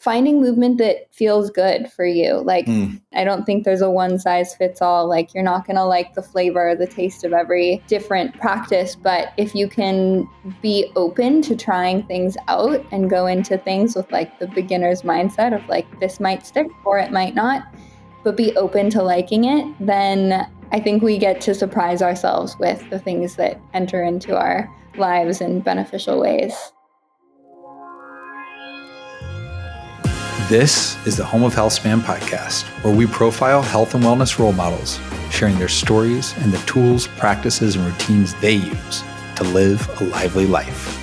finding movement that feels good for you. Like, I don't think there's a one size fits all. Like, you're not going to like the flavor, the taste of every different practice. But if you can be open to trying things out and go into things with like the beginner's mindset of like, this might stick or it might not, but be open to liking it, then I think we get to surprise ourselves with the things that enter into our lives in beneficial ways. This is the Home of Healthspan podcast, where we profile health and wellness role models, sharing their stories and the tools, practices, and routines they use to live a lively life.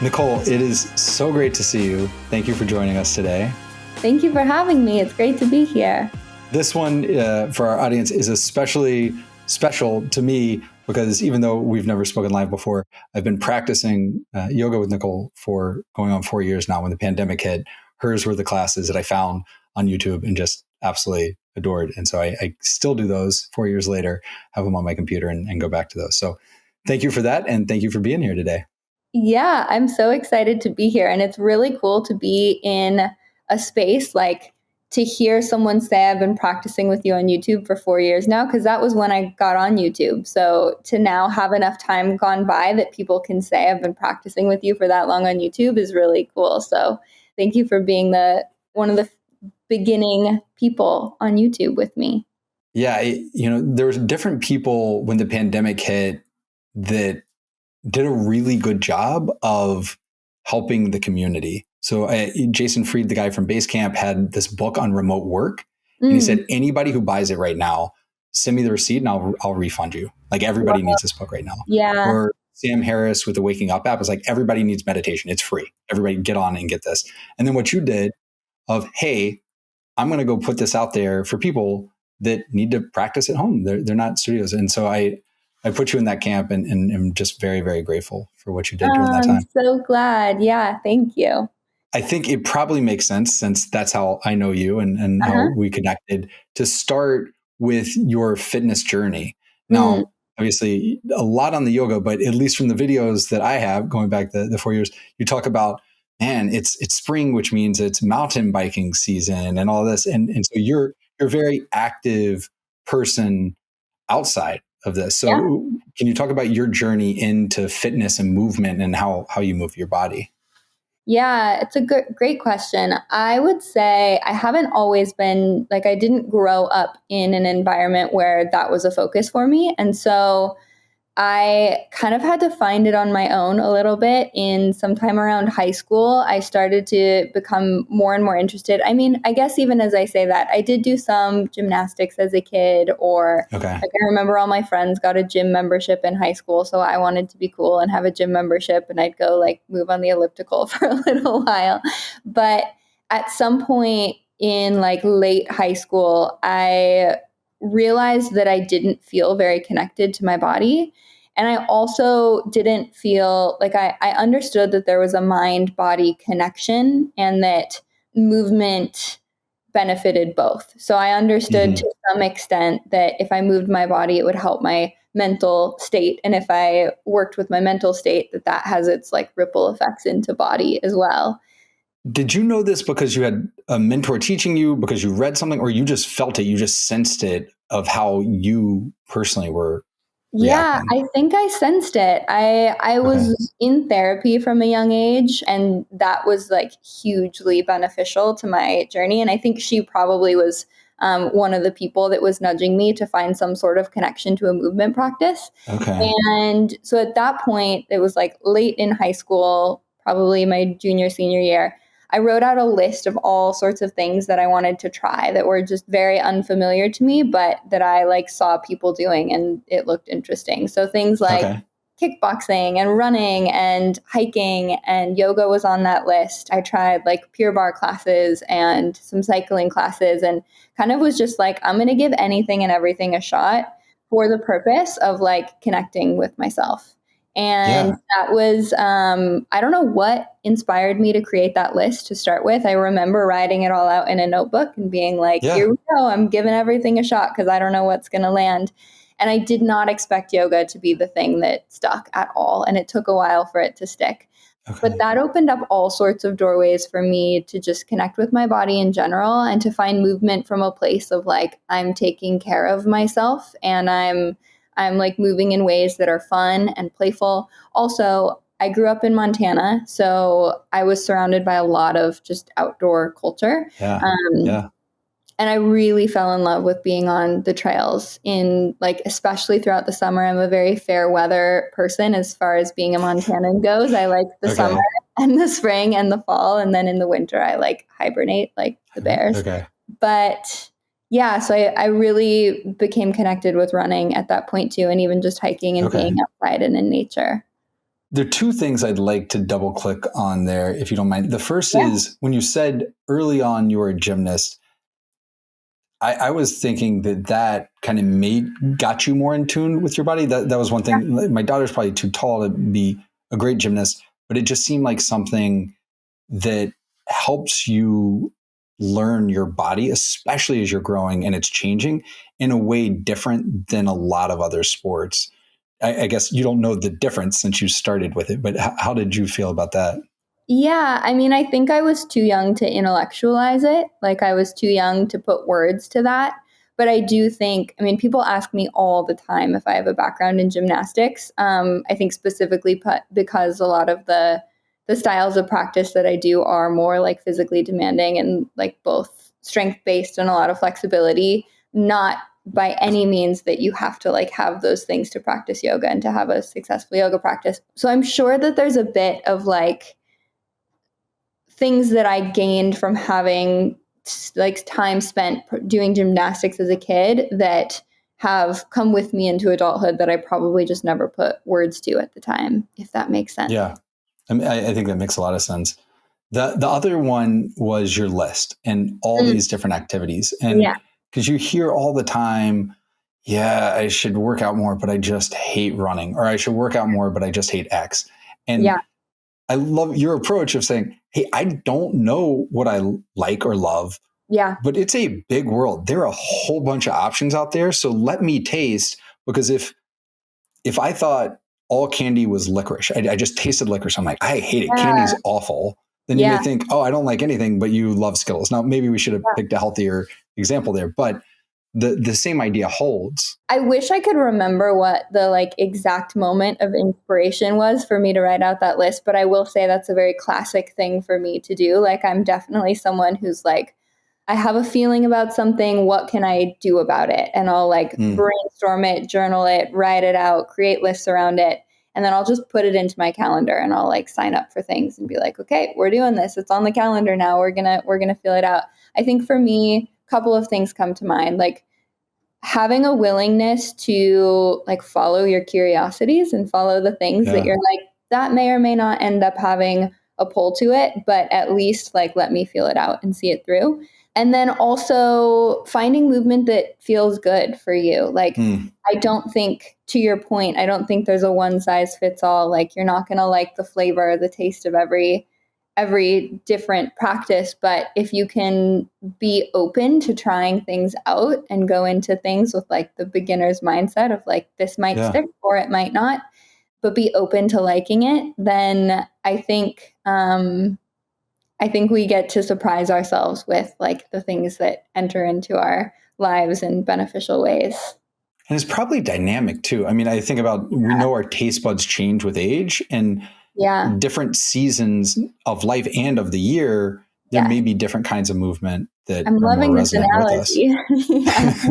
Nicole, it is so great to see you. Thank you for joining us today. Thank you for having me. It's great to be here. This one for our audience is especially special to me because even though we've never spoken live before, I've been practicing yoga with Nicole for going on 4 years now. When the pandemic hit, hers were the classes that I found on YouTube and just absolutely adored. And so I still do those 4 years later, have them on my computer and go back to those. So thank you for that. And thank you for being here today. Yeah, I'm so excited to be here. And it's really cool to be in a space like to hear someone say, I've been practicing with you on YouTube for 4 years now, because that was when I got on YouTube. So to now have enough time gone by that people can say, I've been practicing with you for that long on YouTube is really cool. So thank you for being one of the beginning people on YouTube with me. Yeah, there was different people when the pandemic hit that did a really good job of helping the community. So Jason Fried, the guy from Basecamp, had this book on remote work. And he said, anybody who buys it right now, send me the receipt and I'll refund you. Like everybody needs this book right now. Yeah. Or Sam Harris with the Waking Up app is like, everybody needs meditation. It's free. Everybody get on and get this. And then what you did of, hey, I'm going to go put this out there for people that need to practice at home. They're not studios. And so I put you in that camp and I'm just very, very grateful for what you did during that time. I'm so glad. Yeah, thank you. I think it probably makes sense, since that's how I know you and how we connected, to start with your fitness journey. Now, obviously a lot on the yoga, but at least from the videos that I have going back the 4 years, you talk about, man, it's spring, which means it's mountain biking season and all this. And so you're a very active person outside of this. So Can you talk about your journey into fitness and movement and how you move your body? Yeah, it's a great question. I would say I haven't always been, like, I didn't grow up in an environment where that was a focus for me. And so I kind of had to find it on my own a little bit. In sometime around high school, I started to become more and more interested. I mean, I guess even as I say that, I did do some gymnastics as a kid, or like I remember all my friends got a gym membership in high school. So I wanted to be cool and have a gym membership, and I'd go like move on the elliptical for a little while. But at some point in like late high school, I realized that I didn't feel very connected to my body. And I also didn't feel like I understood that there was a mind-body connection and that movement benefited both. So I understood to some extent that if I moved my body, it would help my mental state. And if I worked with my mental state, that has its like ripple effects into body as well. Did you know this because you had a mentor teaching you, because you read something, or you just felt it, you just sensed it of how you personally were reacting? Yeah, I think I sensed it. I was in therapy from a young age, and that was like hugely beneficial to my journey. And I think she probably was one of the people that was nudging me to find some sort of connection to a movement practice. And so at that point, it was like late in high school, probably my junior, senior year. I wrote out a list of all sorts of things that I wanted to try that were just very unfamiliar to me, but that I like saw people doing and it looked interesting. So things like kickboxing and running and hiking, and yoga was on that list. I tried like Pure Barre classes and some cycling classes, and kind of was just like, I'm going to give anything and everything a shot for the purpose of like connecting with myself. And that was, I don't know what inspired me to create that list to start with. I remember writing it all out in a notebook and being like, here we go. I'm giving everything a shot because I don't know what's going to land. And I did not expect yoga to be the thing that stuck at all. And it took a while for it to stick. But that opened up all sorts of doorways for me to just connect with my body in general and to find movement from a place of like, I'm taking care of myself and I'm like moving in ways that are fun and playful. Also, I grew up in Montana, so I was surrounded by a lot of just outdoor culture. Yeah. And I really fell in love with being on the trails in like, especially throughout the summer. I'm a very fair weather person as far as being a Montanan goes. I like the summer and the spring and the fall. And then in the winter, I like hibernate like the bears. But yeah, so I really became connected with running at that point too. And even just hiking and being outside and in nature. There are two things I'd like to double click on there, if you don't mind. The first is when you said early on you were a gymnast, I was thinking that kind of got you more in tune with your body. That was one thing. Yeah. My daughter's probably too tall to be a great gymnast, but it just seemed like something that helps you learn your body, especially as you're growing and it's changing in a way different than a lot of other sports. I guess you don't know the difference since you started with it, but how did you feel about that? Yeah, I mean, I think I was too young to intellectualize it. Like I was too young to put words to that. But I do think, I mean, people ask me all the time if I have a background in gymnastics. I think specifically because a lot of the styles of practice that I do are more like physically demanding and like both strength based and a lot of flexibility, not by any means that you have to like have those things to practice yoga and to have a successful yoga practice. So I'm sure that there's a bit of like things that I gained from having like time spent doing gymnastics as a kid that have come with me into adulthood that I probably just never put words to at the time, if that makes sense. Yeah. I mean, I think that makes a lot of sense. The other one was your list and all these different activities. And because you hear all the time, yeah, I should work out more, but I just hate running, or I should work out more, but I just hate X. And I love your approach of saying, hey, I don't know what I like or love. Yeah. But it's a big world. There are a whole bunch of options out there. So let me taste, because if I thought all candy was licorice, I just tasted licorice, I'm like, I hate it. Candy's awful. Then you may think, oh, I don't like anything, but you love Skittles. Now, maybe we should have picked a healthier example there, but the same idea holds. I wish I could remember what the like exact moment of inspiration was for me to write out that list, but I will say that's a very classic thing for me to do. Like I'm definitely someone who's like, I have a feeling about something, what can I do about it? And I'll like brainstorm it, journal it, write it out, create lists around it. And then I'll just put it into my calendar and I'll like sign up for things and be like, okay, we're doing this. It's on the calendar now. We're going to feel it out. I think for me, a couple of things come to mind, like having a willingness to like follow your curiosities and follow the things that you're like, that may or may not end up having a pull to it, but at least like, let me feel it out and see it through. And then also finding movement that feels good for you. Like, I don't think, to your point, I don't think there's a one size fits all. Like, you're not going to like the flavor, the taste of every different practice. But if you can be open to trying things out and go into things with like the beginner's mindset of like, this might stick or it might not, but be open to liking it, then I think we get to surprise ourselves with like the things that enter into our lives in beneficial ways. And it's probably dynamic too. I mean, I think about, we know our taste buds change with age, and different seasons of life and of the year, there may be different kinds of movement that I'm are loving more this resonant analogy. with us.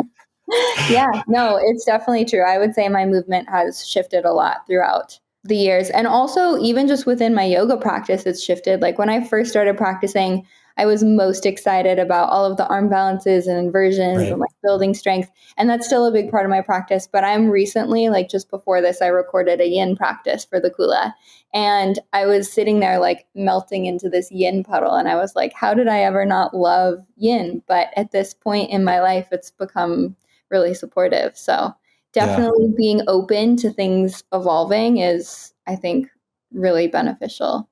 Yeah, no, it's definitely true. I would say my movement has shifted a lot throughout the years. And also even just within my yoga practice, it's shifted. Like when I first started practicing, I was most excited about all of the arm balances and inversions and like building strength. And that's still a big part of my practice. But I'm recently, like just before this, I recorded a yin practice for the Kula. And I was sitting there like melting into this yin puddle. And I was like, how did I ever not love yin? But at this point in my life, it's become really supportive. So definitely being open to things evolving is, I think, really beneficial.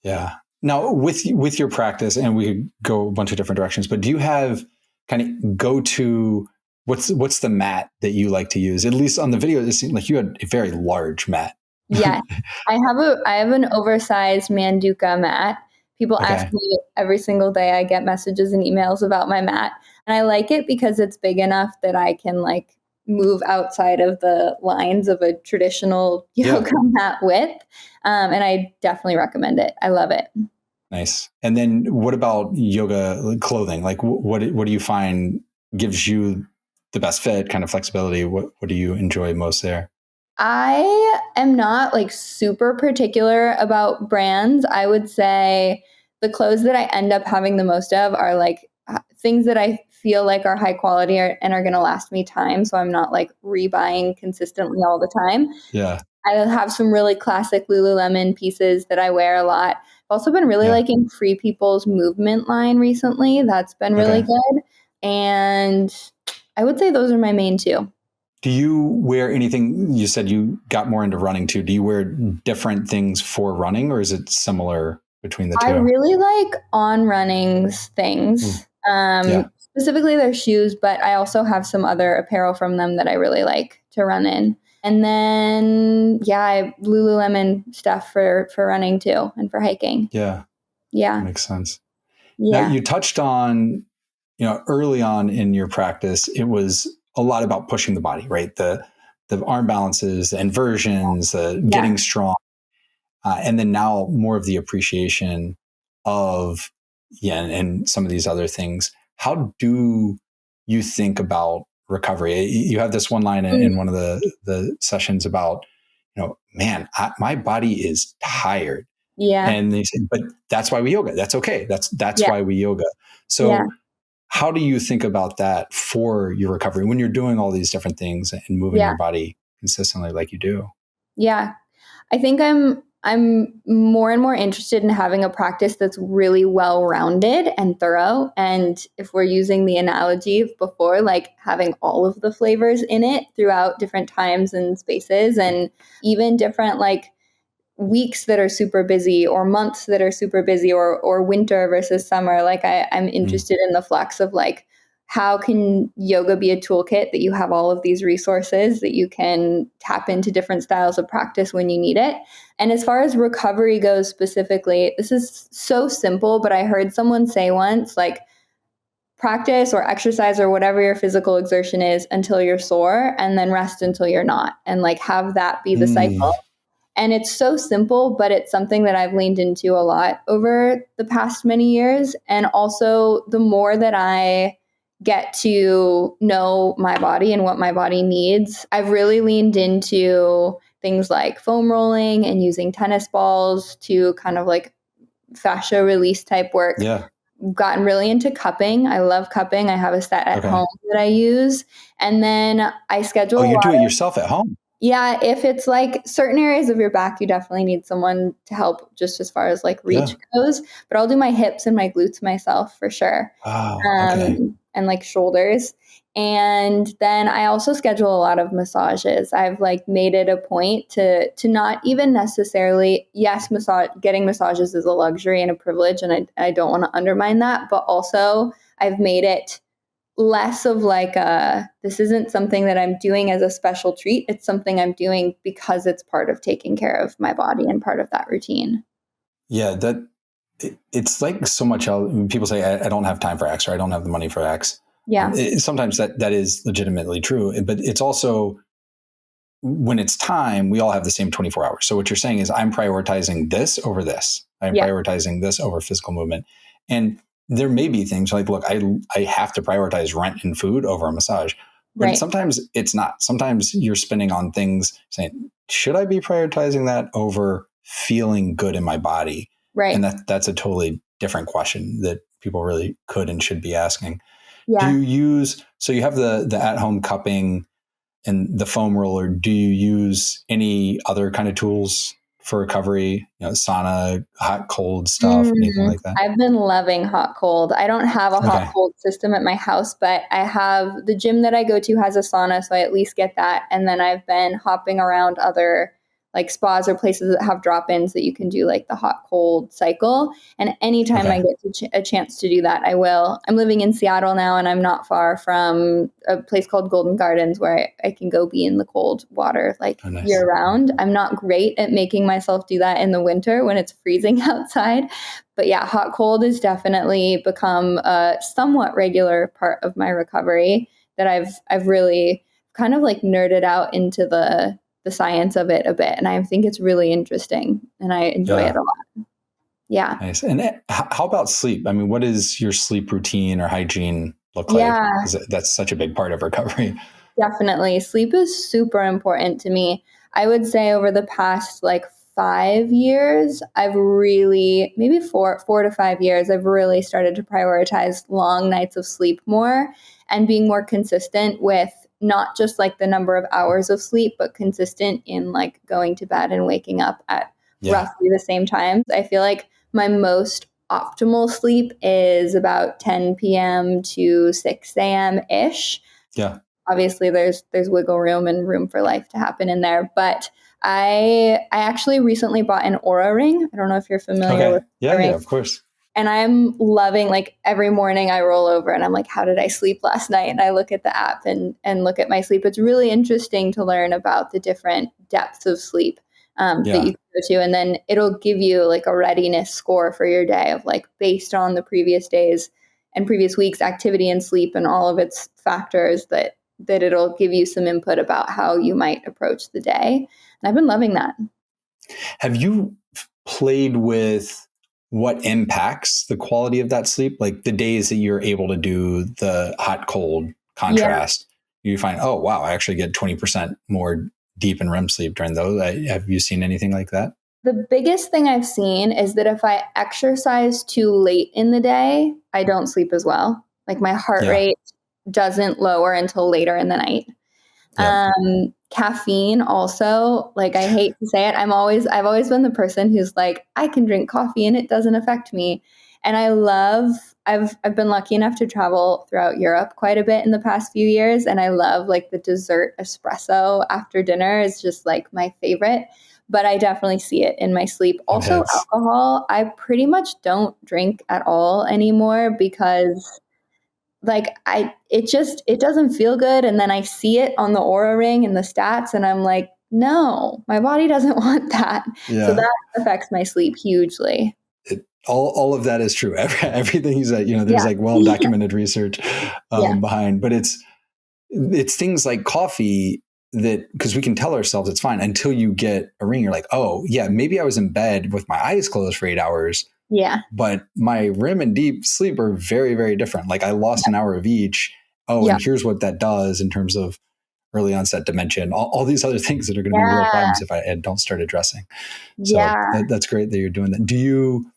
Yeah. Now with your practice, and we could go a bunch of different directions, but do you have kind of go to, what's the mat that you like to use? At least on the video, it seemed like you had a very large mat. Yes. I have an oversized Manduka mat. People ask Okay. me every single day. I get messages and emails about my mat. And I like it because it's big enough that I can like move outside of the lines of a traditional Yeah. yoga mat width. And I definitely recommend it. I love it. Nice. And then what about yoga clothing? Like what do you find gives you the best fit, kind of flexibility? What do you enjoy most there? I am not like super particular about brands. I would say the clothes that I end up having the most of are like things that I feel like are high quality and are going to last me time. So I'm not like rebuying consistently all the time. Yeah. I have some really classic Lululemon pieces that I wear a lot. I've also been really Yeah. liking Free People's movement line recently. That's been really Okay. good. And I would say those are my main two. Do you wear anything? You said you got more into running too. Do you wear different things for running, or is it similar between the I two? really like on runnings Mm. things, Yeah. specifically their shoes, but I also have some other apparel from them that I really like to run in. And then, yeah, I have Lululemon stuff for running too and for hiking. Yeah. That Yeah, makes sense. Now yeah, you touched on, early on in your practice, it was a lot about pushing the body, right? The arm balances, the inversions, the yeah, getting strong, and then now more of the appreciation of and some of these other things. How do you think about recovery? You have this one line mm, in one of the sessions about, man, my body is tired. yeah, And they say, but that's why we yoga. That's okay. That's yeah, why we yoga. yeah, So how do you think about that for your recovery when you're doing all these different things and moving yeah, your body consistently like you do? yeah. I think I'm more and more interested in having a practice that's really well rounded and thorough. And if we're using the analogy of before, like having all of the flavors in it throughout different times and spaces, and even different like weeks that are super busy or months that are super busy or winter versus summer. Like I'm Mm. interested in the flux of like how can yoga be a toolkit that you have all of these resources that you can tap into different styles of practice when you need it. And as far as recovery goes specifically, this is so simple, but I heard someone say once like practice or exercise or whatever your physical exertion is until you're sore and then rest until you're not, and like have that be the cycle. Mm. And it's so simple, but it's something that I've leaned into a lot over the past many years. And also, the more that I get to know my body and what my body needs, I've really leaned into things like foam rolling and using tennis balls to kind of like fascia release type work. Yeah. Gotten really into cupping. I love cupping. I have a set at Okay. home that I use. And then I Oh, schedule a you lot. do it yourself at home. Yeah, if it's like certain areas of your back, you definitely need someone to help just as far as like Yeah. reach goes. But I'll do my hips and my glutes myself for sure. Oh, okay. And like shoulders. And then I also schedule a lot of massages. I've like made it a point to not even necessarily, yes, getting massages is a luxury and a privilege, and I don't want to undermine that, but also I've made it less of like this isn't something that I'm doing as a special treat. It's something I'm doing because it's part of taking care of my body and part of that routine. Yeah. It's like so much else. People say, I don't have time for X, or I don't have the money for X. Yeah. Sometimes that is legitimately true, but it's also, when it's time, we all have the same 24 hours. So what you're saying is, I'm prioritizing this over this. I'm Yeah. prioritizing this over physical movement. And there may be things like, look, I have to prioritize rent and food over a massage. But Right. sometimes it's not. Sometimes you're spinning on things saying, should I be prioritizing that over feeling good in my body? And Right. that's a totally different question that people really could and should be asking. Do Yeah. you use, so you have the at-home cupping and the foam roller? Do you use any other kind of tools for recovery? Sauna, hot, cold stuff, anything like that? I've been loving hot cold. I don't have a hot Okay. cold system at my house, but I have the gym that I go to has a sauna, so I at least get that. And then I've been hopping around other like spas or places that have drop-ins that you can do like the hot cold cycle. And anytime I get a chance to do that, I will. I'm living in Seattle now, and I'm not far from a place called Golden Gardens where I can go be in the cold water like year round. I'm not great at making myself do that in the winter when it's freezing outside. But yeah, hot cold has definitely become a somewhat regular part of my recovery that I've really kind of like nerded out into the science of it a bit. And I think it's really interesting and I enjoy it a lot. Yeah. Nice. And how about sleep? I mean, what does your sleep routine or hygiene look like? Because that's such a big part of recovery. Definitely. Sleep is super important to me. I would say over the past like 5 years, I've really, maybe 4 to 5 years, I've really started to prioritize long nights of sleep more and being more consistent with not just like the number of hours of sleep, but consistent in like going to bed and waking up at roughly the same time. I feel like my most optimal sleep is about 10 p.m. to 6 a.m. ish. Yeah. Obviously there's wiggle room and room for life to happen in there. But I actually recently bought an Aura ring. I don't know if you're familiar with Aura ring. Yeah, of course. And I'm loving, like, every morning I roll over and I'm like, how did I sleep last night? And I look at the app and look at my sleep. It's really interesting to learn about the different depths of sleep that you can go to. And then it'll give you like a readiness score for your day of like based on the previous days and previous week's activity and sleep and all of its factors that it'll give you some input about how you might approach the day. And I've been loving that. Have you played with what impacts the quality of that sleep? Like the days that you're able to do the hot cold contrast, you find, oh, wow, I actually get 20% more deep and REM sleep during those. Have you seen anything like that? The biggest thing I've seen is that if I exercise too late in the day, I don't sleep as well. Like my heart rate doesn't lower until later in the night. Caffeine also, like I hate to say it, I've always been the person who's like, I can drink coffee and it doesn't affect me. And I've been lucky enough to travel throughout Europe quite a bit in the past few years. And I love like the dessert espresso after dinner is just like my favorite, but I definitely see it in my sleep. Also alcohol, I pretty much don't drink at all anymore because like it doesn't feel good. And then I see it on the Aura ring and the stats and I'm like, no, my body doesn't want that. Yeah. So that affects my sleep hugely. All of that is true. Everything you said, there's like well-documented research behind, but it's things like coffee that, because we can tell ourselves it's fine until you get a ring. You're like, oh yeah, maybe I was in bed with my eyes closed for 8 hours. Yeah. But my REM and deep sleep are very, very different. Like I lost an hour of each. Oh, and here's what that does in terms of early onset dementia, all these other things that are going to be real problems if I don't start addressing. So that's great that you're doing that. Do you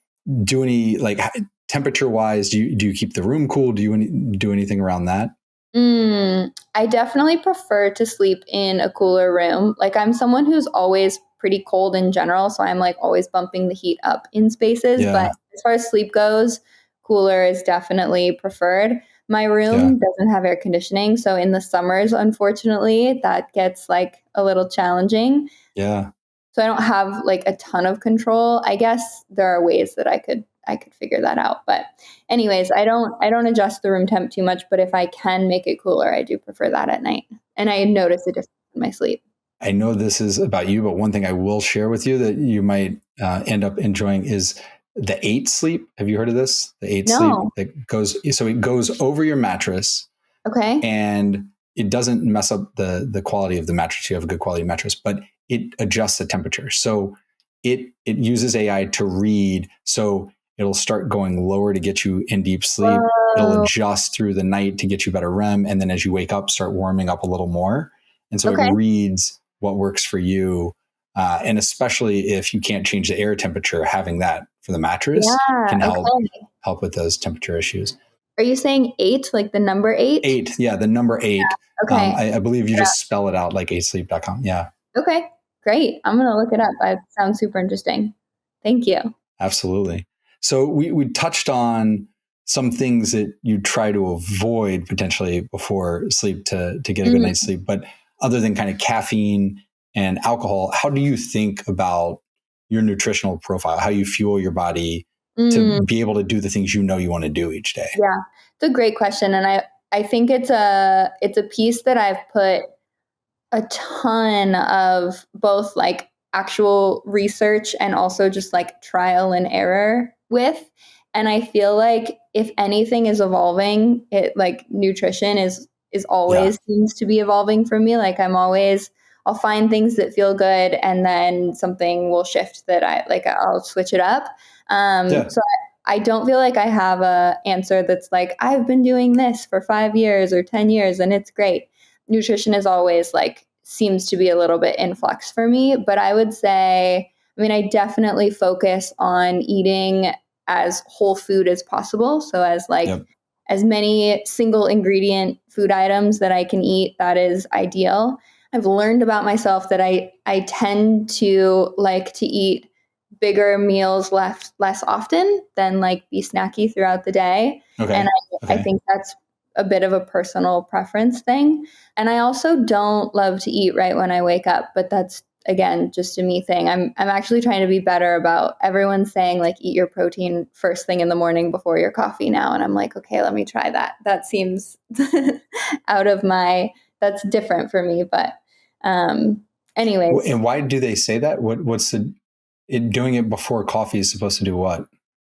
do any, like temperature wise, do you keep the room cool? Do you do anything around that? I definitely prefer to sleep in a cooler room. Like I'm someone who's always pretty cold in general. So I'm like always bumping the heat up in spaces. Yeah. But as far as sleep goes, cooler is definitely preferred. My room doesn't have air conditioning. So in the summers, unfortunately, that gets like a little challenging. Yeah. So I don't have like a ton of control. I guess there are ways that I could figure that out. But anyways, I don't adjust the room temp too much, but if I can make it cooler, I do prefer that at night. And I notice a difference in my sleep. I know this is about you, but one thing I will share with you that you might end up enjoying is the 8 sleep. Have you heard of this? The 8 sleep that goes over your mattress. Okay. And it doesn't mess up the quality of the mattress. You have a good quality mattress, but it adjusts the temperature. So it uses AI to read. So it'll start going lower to get you in deep sleep. Whoa. It'll adjust through the night to get you better REM. And then as you wake up, start warming up a little more. And so it reads what works for you. And especially if you can't change the air temperature, having that for the mattress can help with those temperature issues. Are you saying 8, like the number 8? 8. Yeah, the number 8. Yeah. Okay. I believe you just spell it out like 8sleep.com. Yeah. Okay, great. I'm going to look it up. That sounds super interesting. Thank you. Absolutely. So we touched on some things that you try to avoid potentially before sleep to get a good night's sleep. But other than kind of caffeine and alcohol, how do you think about your nutritional profile, how you fuel your body to be able to do the things you know you want to do each day? Yeah, it's a great question. And I think it's a piece that I've put a ton of both like actual research and also just like trial and error with. And I feel like if anything is evolving, it like nutrition is always seems to be evolving for me. Like I'll find things that feel good and then something will shift that I'll switch it up. So I don't feel like I have a answer that's like, I've been doing this for 5 years or 10 years and it's great. Nutrition is always like seems to be a little bit in flux for me, but I would say, I mean, I definitely focus on eating as whole food as possible. So as like as many single ingredient food items that I can eat, that is ideal. I've learned about myself that I tend to like to eat bigger meals less often than like be snacky throughout the day. And I think that's a bit of a personal preference thing. And I also don't love to eat right when I wake up, but that's again just a me thing. I'm actually trying to be better about everyone's saying like eat your protein first thing in the morning before your coffee now, and I'm like, okay, let me try that. That seems that's different for me, but anyways. And why do they say that? What's doing it before coffee is supposed to do what?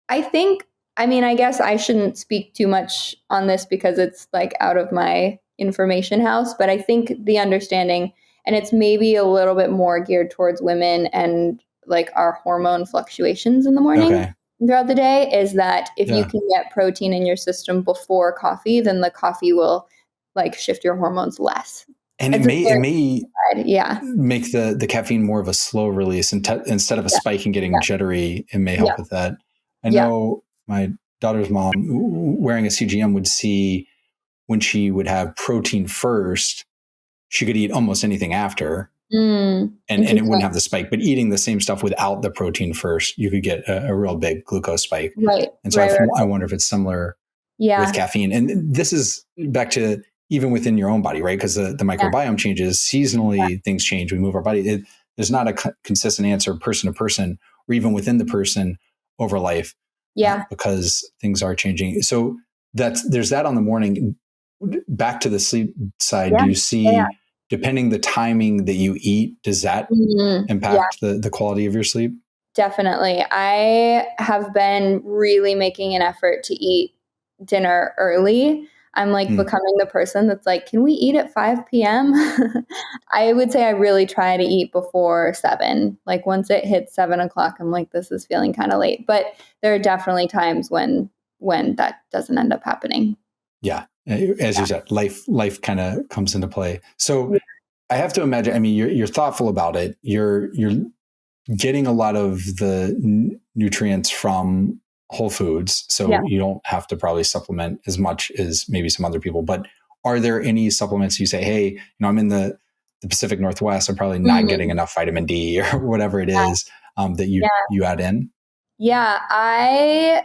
I guess I shouldn't speak too much on this because it's like out of my information house, but I think the understanding, and it's maybe a little bit more geared towards women and like our hormone fluctuations in the morning throughout the day, is that if you can get protein in your system before coffee, then the coffee will like shift your hormones less. And it may make the caffeine more of a slow release instead of a spike and getting jittery. It may help with that. I know my daughter's mom, wearing a CGM, would see when she would have protein first, she could eat almost anything after, and it wouldn't have the spike. But eating the same stuff without the protein first, you could get a real big glucose spike. And so I wonder if it's similar with caffeine. And this is back to even within your own body, right? Because the microbiome changes seasonally, things change. We move our body. There's not a consistent answer person to person, or even within the person over life. Because things are changing. So there's that on the morning. Back to the sleep side, do you see, depending the timing that you eat, does that impact the quality of your sleep? Definitely. I have been really making an effort to eat dinner early. I'm like becoming the person that's like, can we eat at 5 p.m.? I would say I really try to eat before 7. Like once it hits 7 o'clock, I'm like, this is feeling kind of late. But there are definitely times when that doesn't end up happening. Yeah. As you said, life kind of comes into play. So I have to imagine, I mean, you're thoughtful about it. You're getting a lot of the nutrients from whole foods. So you don't have to probably supplement as much as maybe some other people, but are there any supplements you say, hey, I'm in the Pacific Northwest, I'm probably not getting enough vitamin D or whatever it is that you add in? Yeah, I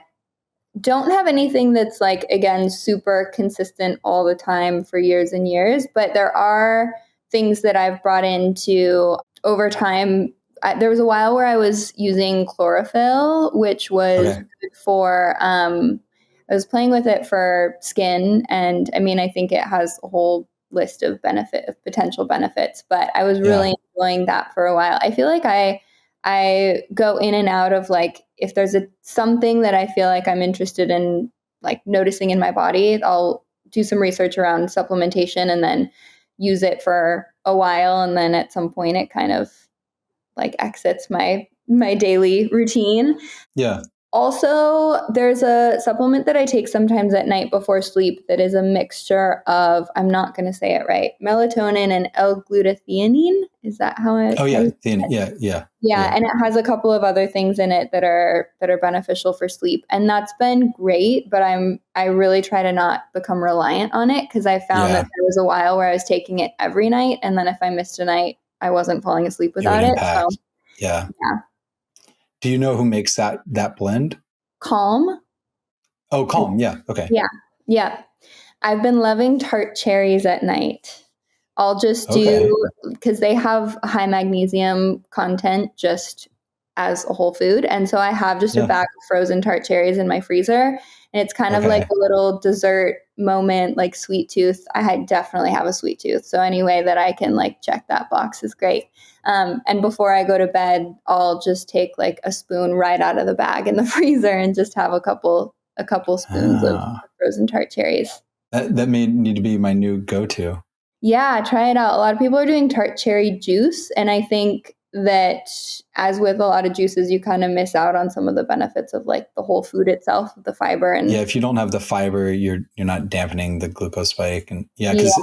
don't have anything that's like, again, super consistent all the time for years and years, but there are things that I've brought into over time. There was a while where I was using chlorophyll, which was good for, I was playing with it for skin. And I mean, I think it has a whole list of potential benefits, but I was really enjoying that for a while. I feel like I go in and out of like, if there's something that I feel like I'm interested in, like noticing in my body, I'll do some research around supplementation and then use it for a while. And then at some point it kind of like exits my daily routine. Also, there's a supplement that I take sometimes at night before sleep that is a mixture of, I'm not going to say it right, melatonin and L-glutathione. Is that how it? Oh yeah, theanine. Yeah, and it has a couple of other things in it that are beneficial for sleep, and that's been great. But I really try to not become reliant on it, because I found that there was a while where I was taking it every night, and then if I missed a night, I wasn't falling asleep without it. So, yeah. Do you know who makes that blend? Calm. Oh, Calm. Yeah. Okay. Yeah. I've been loving tart cherries at night. I'll just do, because they have high magnesium content just as a whole food. And so I have just a bag of frozen tart cherries in my freezer. And it's kind of like a little dessert moment, like sweet tooth. I definitely have a sweet tooth. So any way that I can like check that box is great. And before I go to bed, I'll just take like a spoon right out of the bag in the freezer and just have a couple spoons of frozen tart cherries. That may need to be my new go-to. Yeah, try it out. A lot of people are doing tart cherry juice. And I think that, as with a lot of juices, you kind of miss out on some of the benefits of like the whole food itself, the fiber. And if you don't have the fiber, you're not dampening the glucose spike. And because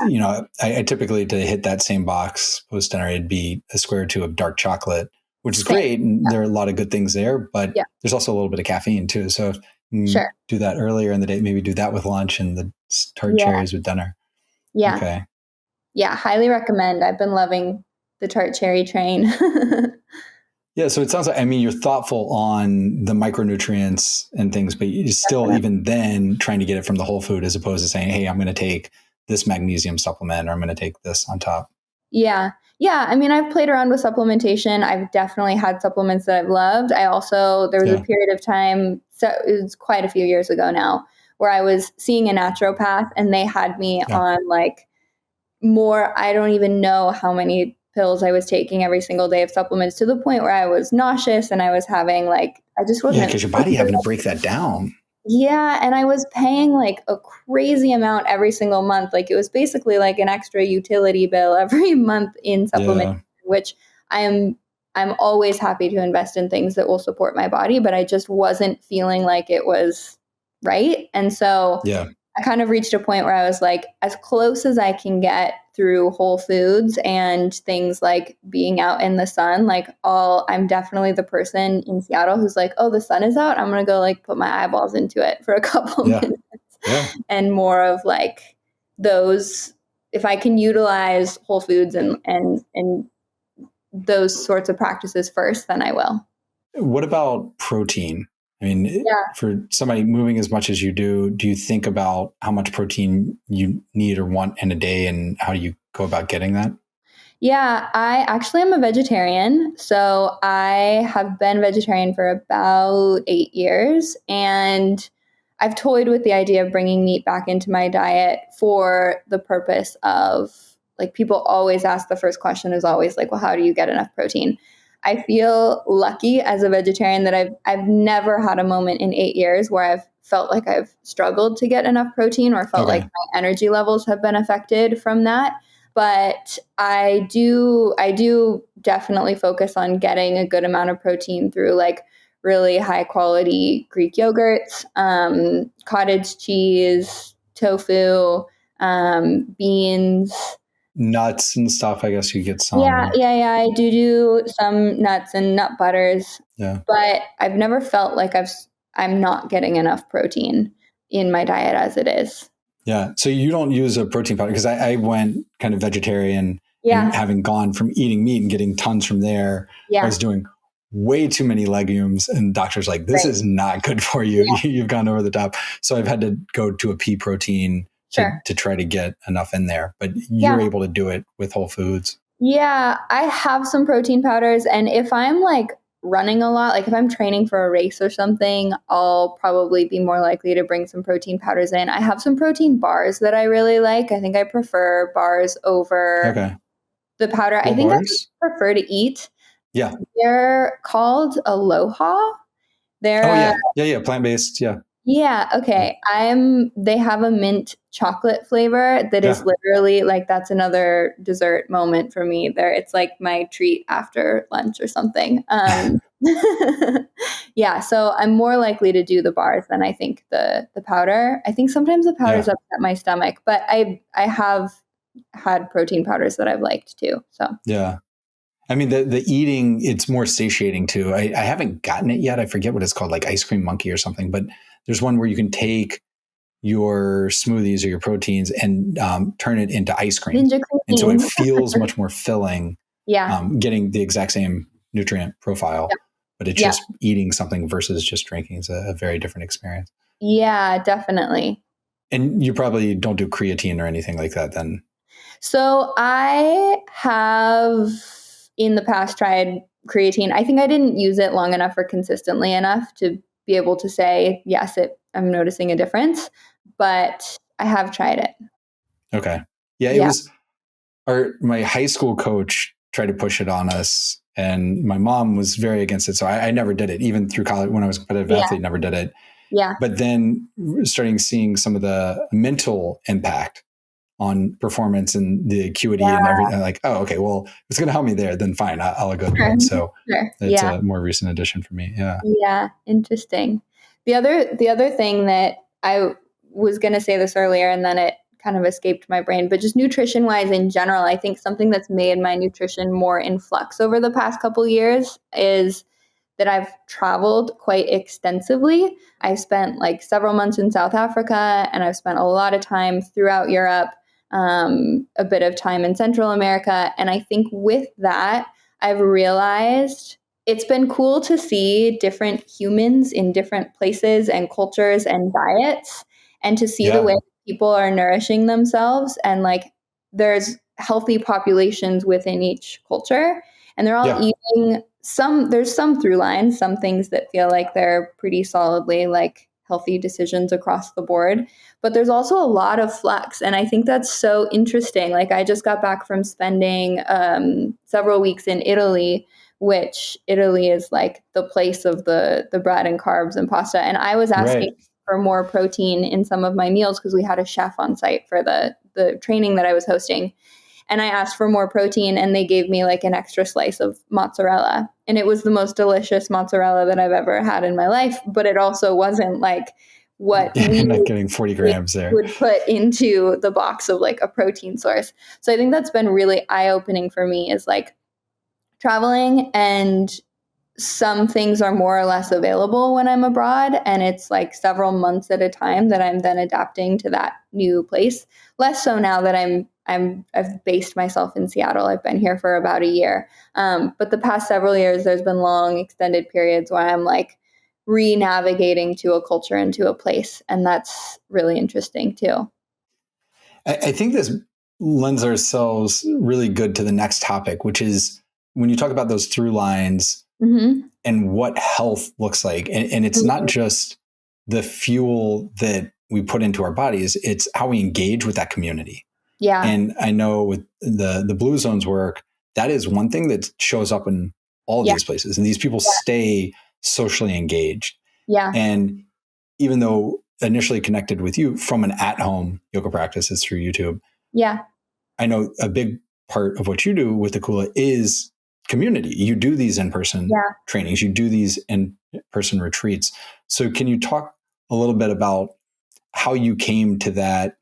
I typically, to hit that same box post dinner, it'd be a square or two of dark chocolate, which is great. And there are a lot of good things there, but there's also a little bit of caffeine too. So if you do that earlier in the day, maybe do that with lunch and the tart cherries with dinner. Yeah. Okay. Yeah, highly recommend. I've been loving the tart cherry train. Yeah, so it sounds like, I mean, you're thoughtful on the micronutrients and things, but you're still even then trying to get it from the whole food, as opposed to saying, hey, I'm going to take this magnesium supplement, or I'm going to take this on top. Yeah. Yeah. I mean, I've played around with supplementation. I've definitely had supplements that I've loved. I also, there was a period of time, so it was quite a few years ago now, where I was seeing a naturopath and they had me on like more, I don't even know how many pills I was taking every single day of supplements, to the point where I was nauseous and I was having like, I just wasn't. Yeah, because your body having to break that down. Yeah. And I was paying like a crazy amount every single month. Like it was basically like an extra utility bill every month in supplement, which I'm always happy to invest in things that will support my body, but I just wasn't feeling like it was right. And so I kind of reached a point where I was like, as close as I can get through whole foods and things like being out in the sun, like I'm definitely the person in Seattle who's like, oh, the sun is out, I'm going to go like put my eyeballs into it for a couple minutes. And more of like those, if I can utilize whole foods and those sorts of practices first, then I will. What about protein? I mean, for somebody moving as much as you do you think about how much protein you need or want in a day, and how do you go about getting that? Yeah, I actually am a vegetarian. So I have been vegetarian for about 8 years, and I've toyed with the idea of bringing meat back into my diet for the purpose of, like, people always ask, the first question is always like, well, how do you get enough protein? I feel lucky as a vegetarian that I've never had a moment in 8 years where I've felt like I've struggled to get enough protein or felt like my energy levels have been affected from that. But I do definitely focus on getting a good amount of protein through like really high quality Greek yogurts, cottage cheese, tofu, beans, nuts and stuff. I guess you get some. Yeah. I do some nuts and nut butters. Yeah. But I've never felt like I'm not getting enough protein in my diet as it is. Yeah. So you don't use a protein powder? Because I went kind of vegetarian, and having gone from eating meat and getting tons from there, I was doing way too many legumes, and doctors like, this is not good for you. You've gone over the top. So I've had to go to a pea protein to try to get enough in there, but you're able to do it with whole foods. Yeah, I have some protein powders, and if I'm like running a lot, like if I'm training for a race or something, I'll probably be more likely to bring some protein powders in. I have some protein bars that I really like. I think I prefer bars over the powder. I think bars? I prefer to eat. Yeah. They're called Aloha. They're plant-based. Yeah. Yeah. Okay. They have a mint chocolate flavor that is literally like, that's another dessert moment for me there. It's like my treat after lunch or something. So I'm more likely to do the bars than I think the powder. I think sometimes the powders upset my stomach, but I have had protein powders that I've liked too. So I mean, the eating, it's more satiating too. I haven't gotten it yet. I forget what it's called, like Ice Cream Monkey or something, but there's one where you can take your smoothies or your proteins and turn it into ice cream. And so it feels much more filling, getting the exact same nutrient profile, but it's just eating something versus just drinking is a very different experience. Yeah, definitely. And you probably don't do creatine or anything like that then? So I have in the past tried creatine. I think I didn't use it long enough or consistently enough to be able to say, yes, I'm noticing a difference, but I have tried it. Okay. Yeah, it Yeah. was my high school coach tried to push it on us, and my mom was very against it. So I never did it, even through college when I was a competitive athlete, never did it. Yeah. But then starting seeing some of the mental impact on performance and the acuity and everything, like, oh, okay, well, if it's going to help me there, then fine, I'll go do it. So it's a more recent addition for me. Yeah. Yeah. Interesting. The other thing that I was going to say this earlier and then it kind of escaped my brain, but just nutrition wise in general, I think something that's made my nutrition more in flux over the past couple years is that I've traveled quite extensively. I've spent like several months in South Africa, and I've spent a lot of time throughout Europe, a bit of time in Central America. And I think with that, I've realized it's been cool to see different humans in different places and cultures and diets, and to see the way people are nourishing themselves. And like there's healthy populations within each culture, and they're all eating there's some through lines, some things that feel like they're pretty solidly like healthy decisions across the board. But there's also a lot of flux. And I think that's so interesting. Like I just got back from spending several weeks in Italy, which Italy is like the place of the bread and carbs and pasta. And I was asking for more protein in some of my meals because we had a chef on site for the training that I was hosting. And I asked for more protein, and they gave me like an extra slice of mozzarella. And it was the most delicious mozzarella that I've ever had in my life. But it also wasn't like what we not getting 40 grams there would put into the box of like a protein source. So I think that's been really eye-opening for me is like traveling, and some things are more or less available when I'm abroad, and it's like several months at a time that I'm then adapting to that new place. Less so now that I've based myself in Seattle. I've been here for about a year, but the past several years, there's been long extended periods where I'm like re-navigating to a culture and to a place, and that's really interesting too. I think this lends ourselves really good to the next topic, which is when you talk about those through lines and what health looks like. And it's not just the fuel that we put into our bodies, it's how we engage with that community. Yeah. And I know with the Blue Zones work, that is one thing that shows up in all of these places. And these people stay socially engaged. Yeah. And even though initially connected with you from an at-home yoga practice is through YouTube. Yeah. I know a big part of what you do with the Kula is community. You do these in-person trainings, you do these in-person retreats. So can you talk a little bit about how you came to that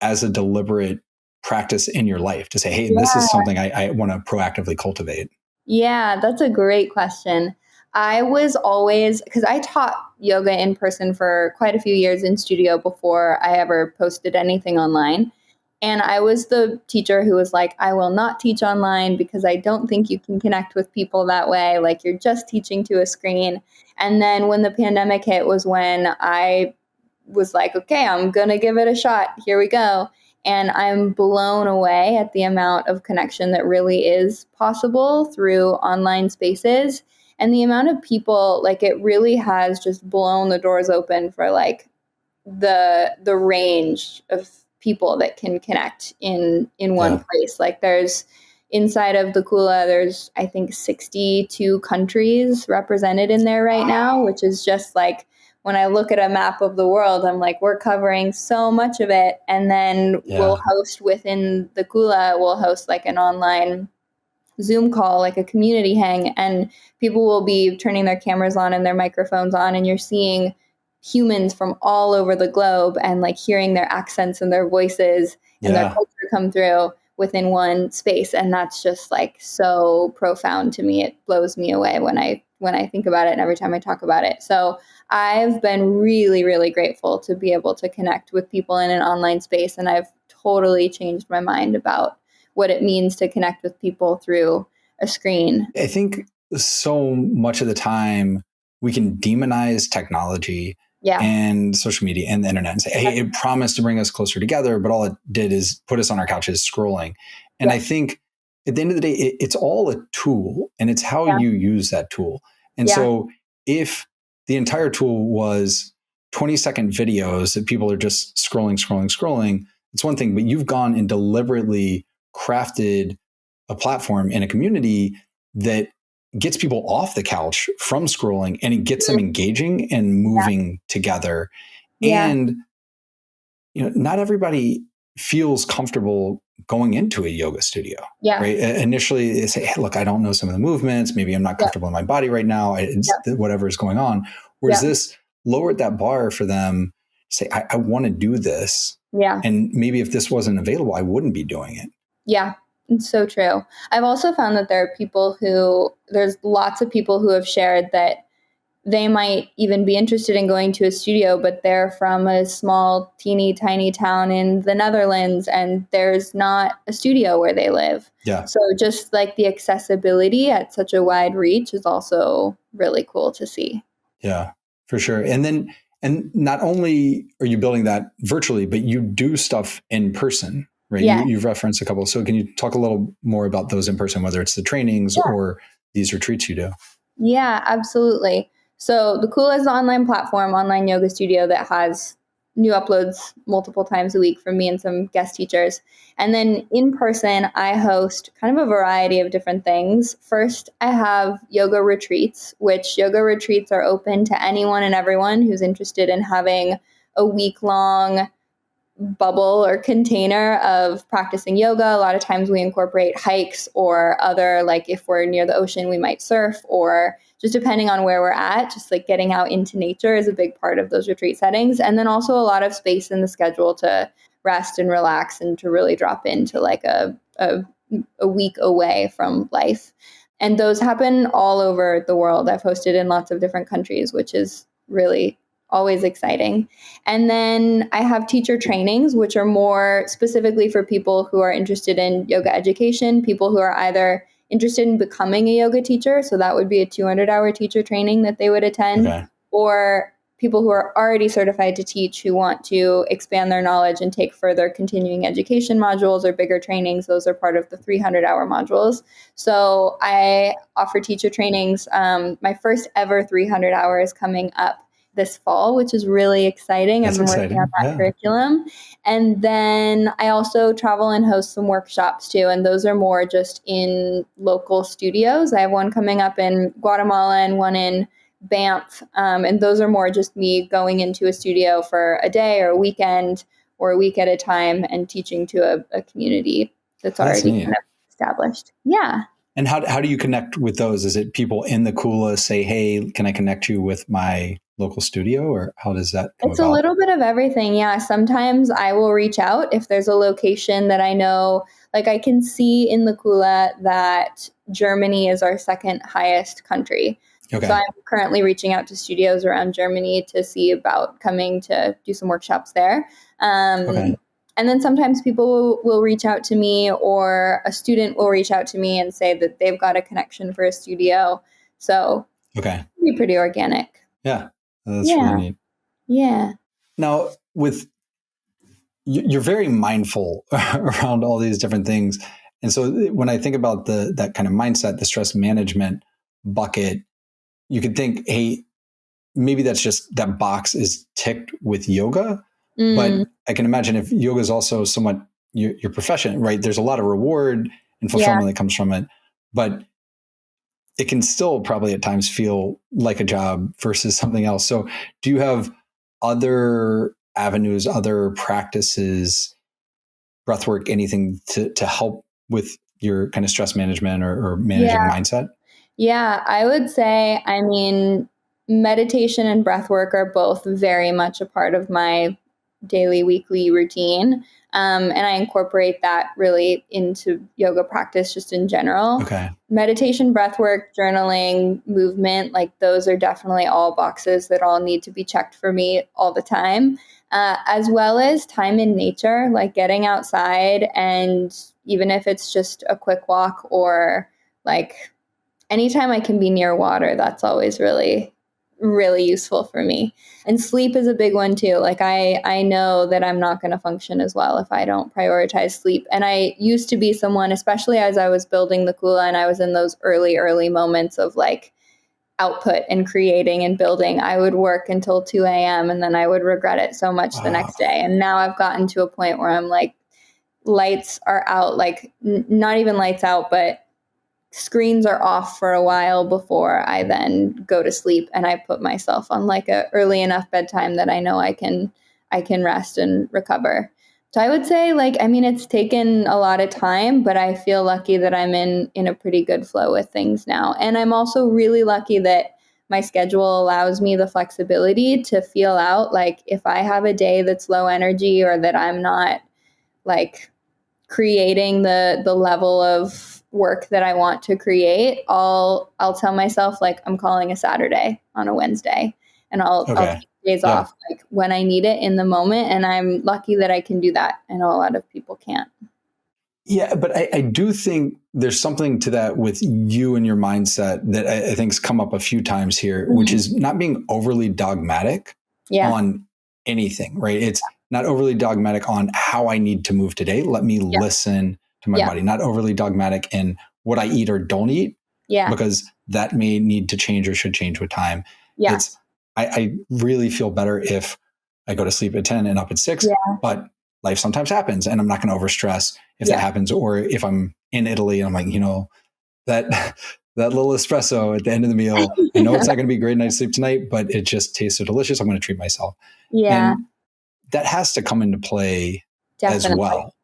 as a deliberate practice in your life to say, hey, this is something I want to proactively cultivate? Yeah, that's a great question. I was always, because I taught yoga in person for quite a few years in studio before I ever posted anything online. And I was the teacher who was like, I will not teach online because I don't think you can connect with people that way. Like you're just teaching to a screen. And then when the pandemic hit was when I was like, okay, I'm going to give it a shot. Here we go. And I'm blown away at the amount of connection that really is possible through online spaces. And the amount of people, like it really has just blown the doors open for like the range of people that can connect in one place. Like there's inside of the Kula, there's I think 62 countries represented in there right now, which is just like when I look at a map of the world, I'm like, we're covering so much of it. And then we'll host within the Kula, we'll host like an online Zoom call, like a community hang, and people will be turning their cameras on and their microphones on, and you're seeing humans from all over the globe and like hearing their accents and their voices and their culture come through within one space. And that's just like so profound to me. It blows me away when I think about it and every time I talk about it. So I've been really, really grateful to be able to connect with people in an online space. And I've totally changed my mind about what it means to connect with people through a screen. I think so much of the time we can demonize technology and social media and the internet and say, hey, it promised to bring us closer together, but all it did is put us on our couches scrolling. And I think at the end of the day, it's all a tool, and it's how you use that tool. And so if the entire tool was 20-second videos that people are just scrolling, it's one thing, but you've gone and deliberately crafted a platform and a community that gets people off the couch from scrolling, and it gets them engaging and moving together. And, not everybody feels comfortable going into a yoga studio, right? Initially they say, hey, look, I don't know some of the movements. Maybe I'm not comfortable in my body right now. Whatever is going on. Whereas this lowered that bar for them, say, I want to do this. And maybe if this wasn't available, I wouldn't be doing it. Yeah. It's so true. I've also found that there's lots of people who have shared that they might even be interested in going to a studio, but they're from a small, teeny, tiny town in the Netherlands, and there's not a studio where they live. So just like the accessibility at such a wide reach is also really cool to see. Yeah, for sure. And not only are you building that virtually, but you do stuff in person, right? You've referenced a couple. So can you talk a little more about those in person, whether it's the trainings or these retreats you do? Yeah, absolutely. So the Kula is the online platform, online yoga studio that has new uploads multiple times a week from me and some guest teachers. And then in person, I host kind of a variety of different things. First, I have yoga retreats, which yoga retreats are open to anyone and everyone who's interested in having a week-long bubble or container of practicing yoga. A lot of times we incorporate hikes or other, like if we're near the ocean, we might surf, or just depending on where we're at, just like getting out into nature is a big part of those retreat settings. And then also a lot of space in the schedule to rest and relax and to really drop into like a week away from life. And those happen all over the world. I've hosted in lots of different countries, which is really always exciting. And then I have teacher trainings, which are more specifically for people who are interested in yoga education, people who are either interested in becoming a yoga teacher. So that would be a 200-hour teacher training that they would attend, or people who are already certified to teach who want to expand their knowledge and take further continuing education modules or bigger trainings. Those are part of the 300-hour modules. So I offer teacher trainings. My first ever 300 hours coming up this fall, which is really exciting. I've been working on that curriculum. And then I also travel and host some workshops too. And those are more just in local studios. I have one coming up in Guatemala and one in Banff. And those are more just me going into a studio for a day or a weekend or a week at a time and teaching to a community that's already kind of established. Yeah. And how do you connect with those? Is it people in the Kula say, hey, can I connect you with my local studio, or how does that come It's about? a little bit of everything. Yeah. Sometimes I will reach out if there's a location that I know, like I can see in the Kula that Germany is our second highest country. So I'm currently reaching out to studios around Germany to see about coming to do some workshops there. And then sometimes people will reach out to me, or a student will reach out to me and say that they've got a connection for a studio. So it'll be pretty organic. Yeah. That's really neat. Yeah. Now, you're very mindful around all these different things. And so when I think about that kind of mindset, the stress management bucket, you could think, hey, maybe that's just that box is ticked with yoga. But I can imagine if yoga is also somewhat your profession, right? There's a lot of reward and fulfillment that comes from it. But it can still probably at times feel like a job versus something else. So do you have other avenues, other practices, breathwork, anything to help with your kind of stress management or managing mindset? Yeah, I would say, meditation and breathwork are both very much a part of my daily, weekly routine. And I incorporate that really into yoga practice just in general. Meditation, breathwork, journaling, movement, like those are definitely all boxes that all need to be checked for me all the time. As well as time in nature, like getting outside, and even if it's just a quick walk or like anytime I can be near water, that's always really really useful for me. And sleep is a big one too. Like I know that I'm not going to function as well if I don't prioritize sleep. And I used to be someone, especially as I was building the Kula and I was in those early moments of like output and creating and building, I would work until 2 a.m. and then I would regret it so much the next day. And now I've gotten to a point where I'm like, lights are out, like not even lights out, but screens are off for a while before I then go to sleep, and I put myself on like a early enough bedtime that I know I can rest and recover. So I would say, like, I mean, it's taken a lot of time, but I feel lucky that I'm in a pretty good flow with things now. And I'm also really lucky that my schedule allows me the flexibility to feel out, like, if I have a day that's low energy or that I'm not like creating the level of work that I want to create, I'll tell myself, like, I'm calling a Saturday on a Wednesday, and I'll take days off like when I need it in the moment. And I'm lucky that I can do that. I know a lot of people can't. Yeah, but I do think there's something to that with you and your mindset that I think's come up a few times here, which is not being overly dogmatic on anything, right? It's not overly dogmatic on how I need to move today. Let me listen to my body, not overly dogmatic in what I eat or don't eat, because that may need to change or should change with time. It's, I really feel better if I go to sleep at 10 and up at 6, but life sometimes happens and I'm not going to overstress if that happens. Or if I'm in Italy and I'm like, you know, that little espresso at the end of the meal, I know it's not going to be a great night's sleep tonight, but it just tastes so delicious. I'm going to treat myself. And that has to come into play as well.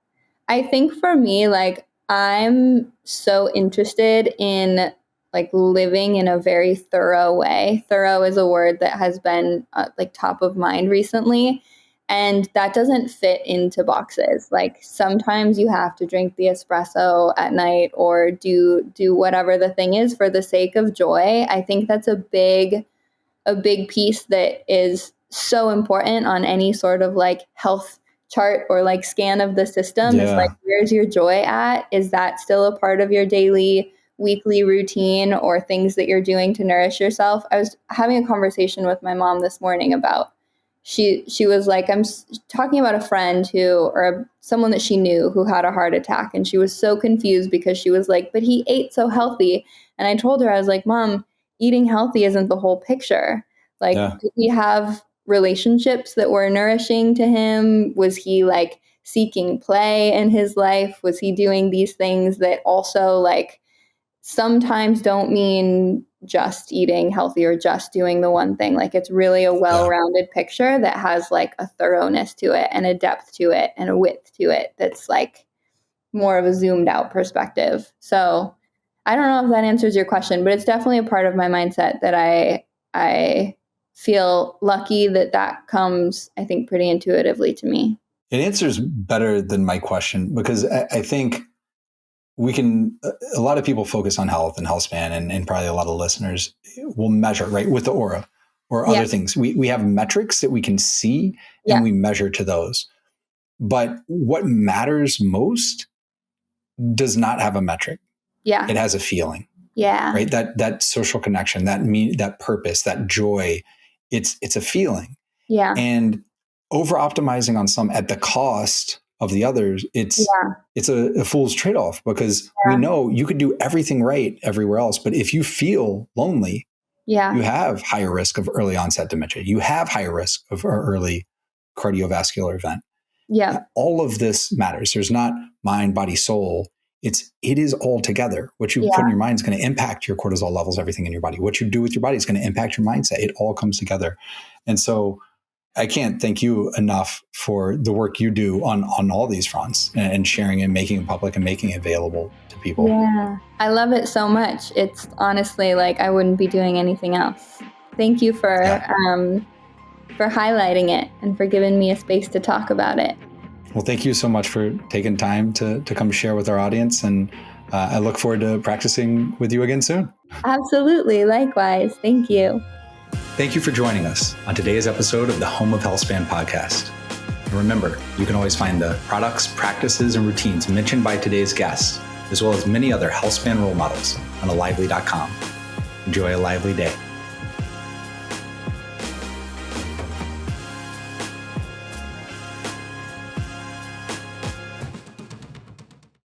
I think for me, like, I'm so interested in like living in a very thorough way. Thorough is a word that has been like top of mind recently. And that doesn't fit into boxes. Like, sometimes you have to drink the espresso at night or do whatever the thing is for the sake of joy. I think that's a big piece that is so important on any sort of like health chart or like scan of the system. Is like, where's your joy at? Is that still a part of your daily, weekly routine or things that you're doing to nourish yourself? I was having a conversation with my mom this morning about, she was like, I'm talking about a friend or someone that she knew who had a heart attack. And she was so confused because she was like, but he ate so healthy. And I told her, I was like, Mom, eating healthy isn't the whole picture. Like, did he have relationships that were nourishing to him? Was he like seeking play in his life? Was he doing these things that also like sometimes don't mean just eating healthy or just doing the one thing? Like, it's really a well-rounded picture that has like a thoroughness to it and a depth to it and a width to it that's like more of a zoomed out perspective. So I don't know if that answers your question, but it's definitely a part of my mindset that I feel lucky that comes, I think, pretty intuitively to me. It answers better than my question, because I think a lot of people focus on health and health span, and probably a lot of listeners will measure, right, with the aura or other things. We have metrics that we can see and we measure to those. But what matters most does not have a metric. Yeah. It has a feeling. Yeah. Right. That social connection, that purpose, that joy, it's a feeling. Yeah. And over optimizing on some at the cost of the others, it's a fool's trade-off, because we know you could do everything right everywhere else. But if you feel lonely, you have higher risk of early onset dementia. You have higher risk of early cardiovascular event. Yeah. All of this matters. There's not mind, body, soul. It is all together. What you put in your mind is going to impact your cortisol levels, everything in your body. What you do with your body is going to impact your mindset. It all comes together. And so I can't thank you enough for the work you do on all these fronts, and sharing and making it public and making it available to people. Yeah. I love it so much. It's honestly like I wouldn't be doing anything else. Thank you for highlighting it and for giving me a space to talk about it. Well, thank you so much for taking time to come share with our audience. And I look forward to practicing with you again soon. Absolutely. Likewise. Thank you. Thank you for joining us on today's episode of the Home of Healthspan podcast. And remember, you can always find the products, practices, and routines mentioned by today's guests, as well as many other Healthspan role models on alively.com. Enjoy a lively day.